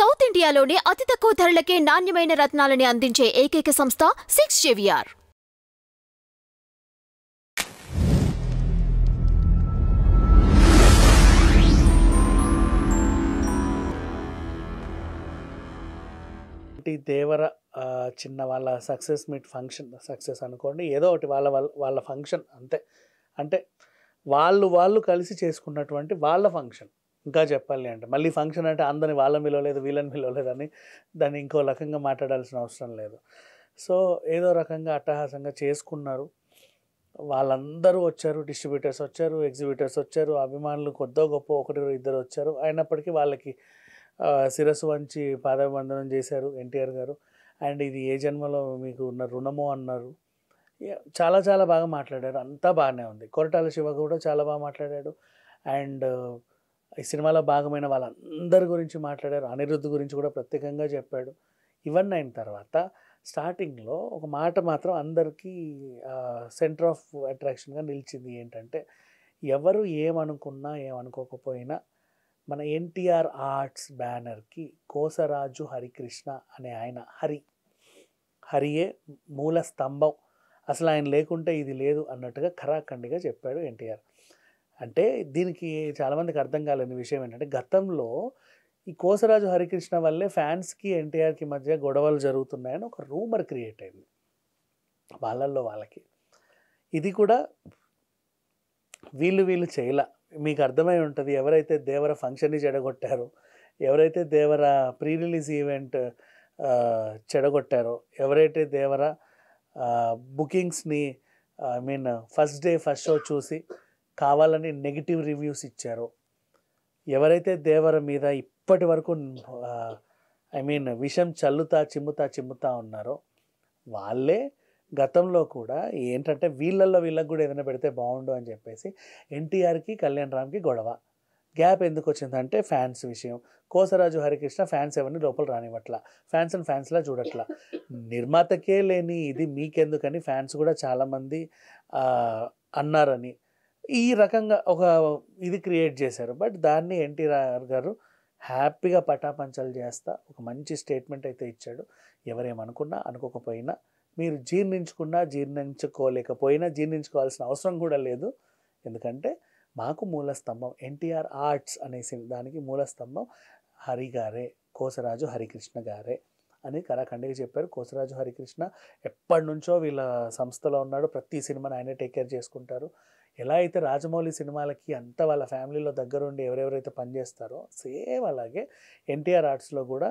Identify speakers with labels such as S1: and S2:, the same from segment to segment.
S1: South ఇండియాలోనే అతి తక్కువ ధరలకే నాణ్యమైన రత్నాలని అందించే ఏకైక సంస్థ 6 JVR.
S2: దేవర చిన్న వాళ్ళ సక్సెస్ మీట్ ఫంక్షన్ సక్సెస్ అనుకోండి, ఏదో ఒకటి వాళ్ళ ఫంక్షన్ అంతే. అంటే వాళ్ళు కలిసి చేసుకున్నటువంటి వాళ్ళ ఫంక్షన్. ఇంకా చెప్పాలి అంటే మళ్ళీ ఫంక్షన్ అంటే అందరిని వాళ్ళని పిలవలేదు, వీళ్ళని పిలవలేదని దాన్ని ఇంకో రకంగా మాట్లాడాల్సిన అవసరం లేదు. సో ఏదో రకంగా అట్టహాసంగా చేసుకున్నారు. వాళ్ళందరూ వచ్చారు, డిస్ట్రిబ్యూటర్స్ వచ్చారు, ఎగ్జిబిటర్స్ వచ్చారు, అభిమానులు కొద్దో గొప్ప ఒకరు ఇద్దరు వచ్చారు. అయినప్పటికీ వాళ్ళకి శిరస్సు వంచి పాదాభివందనం చేశారు ఎన్టీఆర్ గారు. అండ్ ఇది ఏ జన్మలో మీకు ఉన్న రుణమో అన్నారు. చాలా చాలా బాగా మాట్లాడారు, అంతా బాగానే ఉంది. కొరటాల శివ కూడా చాలా బాగా మాట్లాడాడు. అండ్ ఈ సినిమాలో భాగమైన వాళ్ళందరి గురించి మాట్లాడారు. అనిరుద్ధ్ గురించి కూడా ప్రత్యేకంగా చెప్పాడు. ఇవన్నీ అయిన తర్వాత స్టార్టింగ్లో ఒక మాట మాత్రం అందరికీ సెంటర్ ఆఫ్ అట్రాక్షన్గా నిలిచింది. ఏంటంటే ఎవరు ఏమనుకున్నా ఏమనుకోకపోయినా మన ఎన్టీఆర్ ఆర్ట్స్ బ్యానర్కి కోసరాజు హరికృష్ణ అనే ఆయన, హరియే మూల స్తంభం, అసలు ఆయన లేకుంటే ఇది లేదు అన్నట్టుగా ఖరాఖండిగా చెప్పాడు ఎన్టీఆర్. అంటే దీనికి చాలామందికి అర్థం కాలేని విషయం ఏంటంటే గతంలో ఈ కోసరాజు హరికృష్ణ వల్లే ఫ్యాన్స్కి ఎన్టీఆర్కి మధ్య గొడవలు జరుగుతున్నాయని ఒక రూమర్ క్రియేట్ అయింది వాళ్ళకి. ఇది కూడా వీళ్ళు చేయలా. మీకు అర్థమై ఉంటుంది, ఎవరైతే దేవర ఫంక్షన్ని చెడగొట్టారో, ఎవరైతే దేవర ప్రీ రిలీజ్ ఈవెంట్ చెడగొట్టారో, ఎవరైతే దేవర బుకింగ్స్ని ఫస్ట్ డే ఫస్ట్ షో చూసి కావాలని నెగిటివ్ రివ్యూస్ ఇచ్చారో, ఎవరైతే దేవర మీద ఇప్పటి వరకు విషం చిమ్ముతా ఉన్నారో వాళ్ళే గతంలో కూడా ఏంటంటే వీళ్ళకి కూడా ఏదైనా పెడితే బాగుండు అని చెప్పేసి ఎన్టీఆర్కి కళ్యాణ్ రామ్కి గొడవ. గ్యాప్ ఎందుకు వచ్చిందంటే ఫ్యాన్స్ విషయం. కోసరాజు హరికృష్ణ ఫ్యాన్స్ ఎవరిని లోపల రానివ్వట్లా, ఫ్యాన్స్లా చూడట్లా. నిర్మాతకే లేని ఇది మీకెందుకని ఫ్యాన్స్ కూడా చాలామంది అన్నారని ఈ రకంగా ఒక ఇది క్రియేట్ చేశారు. బట్ దాన్ని ఎన్టీఆర్ గారు హ్యాపీగా పటాపంచలు చేస్తా ఒక మంచి స్టేట్మెంట్ అయితే ఇచ్చాడు. ఎవరేమనుకున్నా అనుకోకపోయినా, మీరు జీర్ణించుకోలేకపోయినా జీర్ణించుకోవాల్సిన అవసరం కూడా లేదు. ఎందుకంటే మాకు మూలస్తంభం ఎన్టీఆర్ ఆర్ట్స్ అనేసి దానికి మూలస్తంభం హరి గారే, కోసరాజు హరికృష్ణ గారే అని కరాఖండిగా చెప్పారు. కోసరాజు హరికృష్ణ ఎప్పటి నుంచో వీళ్ళ సంస్థలో ఉన్నాడు. ప్రతి సినిమాని ఆయనే టేక్ కేర్ చేసుకుంటారు. ఎలా అయితే రాజమౌళి సినిమాలకి అంతా వాళ్ళ ఫ్యామిలీలో దగ్గరుండి ఎవరెవరైతే పనిచేస్తారో సేమ్ అలాగే ఎన్టీఆర్ ఆర్ట్స్లో కూడా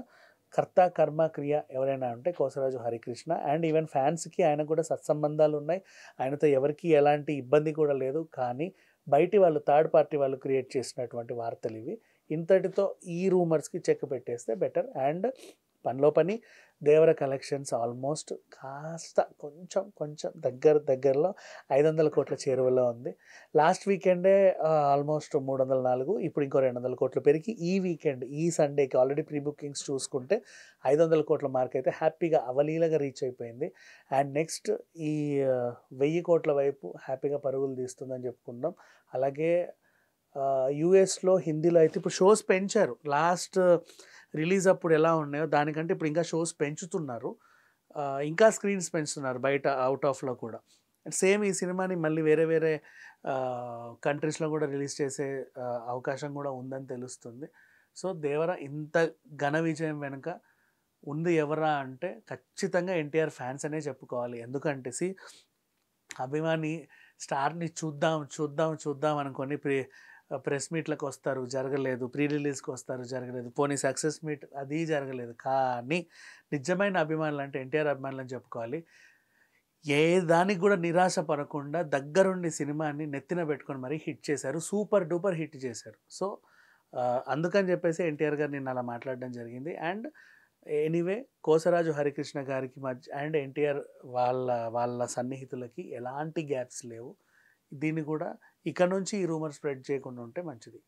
S2: కర్త కర్మ క్రియ ఎవరైనా ఉంటే కోసరాజు హరికృష్ణ. అండ్ ఈవెన్ ఫ్యాన్స్కి ఆయన కూడా సత్సంబంధాలు ఉన్నాయి, ఆయనతో ఎవరికి ఎలాంటి ఇబ్బంది కూడా లేదు. కానీ బయటి వాళ్ళు థర్డ్ పార్టీ వాళ్ళు క్రియేట్ చేసినటువంటి వార్తలు ఇవి. ఇంతటితో ఈ రూమర్స్కి చెక్ పెట్టేస్తే బెటర్. అండ్ పనిలో పని దేవర కలెక్షన్స్ ఆల్మోస్ట్ కాస్త కొంచెం దగ్గరలో 500 కోట్ల చేరువలో ఉంది. లాస్ట్ వీకెండే ఆల్మోస్ట్ 304, ఇప్పుడు ఇంకో 200 కోట్లు పెరిగి ఈ వీకెండ్ ఈ సండేకి ఆల్రెడీ ప్రీ బుకింగ్స్ చూసుకుంటే 500 కోట్ల మార్క్ అయితే హ్యాపీగా అవలీలగా రీచ్ అయిపోయింది. అండ్ నెక్స్ట్ ఈ 1000 కోట్ల వైపు హ్యాపీగా పరుగులు తీస్తుందని చెప్పుకుందాం. అలాగే యూఎస్లో హిందీలో అయితే ఇప్పుడు షోస్ పెంచారు. లాస్ట్ రిలీజ్ అప్పుడు ఎలా ఉన్నాయో దానికంటే ఇప్పుడు ఇంకా షోస్ పెంచుతున్నారు, ఇంకా స్క్రీన్స్ పెంచుతున్నారు బయట అవుట్ ఆఫ్లో కూడా. సేమ్ ఈ సినిమాని మళ్ళీ వేరే కంట్రీస్లో కూడా రిలీజ్ చేసే అవకాశం కూడా ఉందని తెలుస్తుంది. సో దేవర ఇంత ఘన విజయం వెనుక ఉంది ఎవరా అంటే ఖచ్చితంగా ఎన్టీఆర్ ఫ్యాన్స్ అనే చెప్పుకోవాలి. ఎందుకంటే అభిమాని స్టార్ని చూద్దాం అనుకొని ప్రెస్ మీట్లకు వస్తారు, జరగలేదు. ప్రీ రిలీజ్కి వస్తారు, జరగలేదు. పోనీ సక్సెస్ మీట్ అది జరగలేదు. కానీ నిజమైన అభిమానులు అంటే ఎన్టీఆర్ అభిమానులు అని చెప్పుకోవాలి. ఏ దానికి కూడా నిరాశ పడకుండా దగ్గరుండి సినిమాని నెత్తిన పెట్టుకొని మరీ హిట్ చేశారు, సూపర్ డూపర్ హిట్ చేశారు. సో అందుకని చెప్పేసి ఎన్టీఆర్ గారు నిన్న అలా మాట్లాడడం జరిగింది. అండ్ ఎనీవే కోసరాజు హరికృష్ణ గారికి మధ్య అండ్ ఎన్టీఆర్ వాళ్ళ సన్నిహితులకి ఎలాంటి గ్యాప్స్ లేవు. దీన్ని కూడా ఇక నుంచి ఈ రూమర్ స్ప్రెడ్ చేయకుండా ఉంటే మంచిది.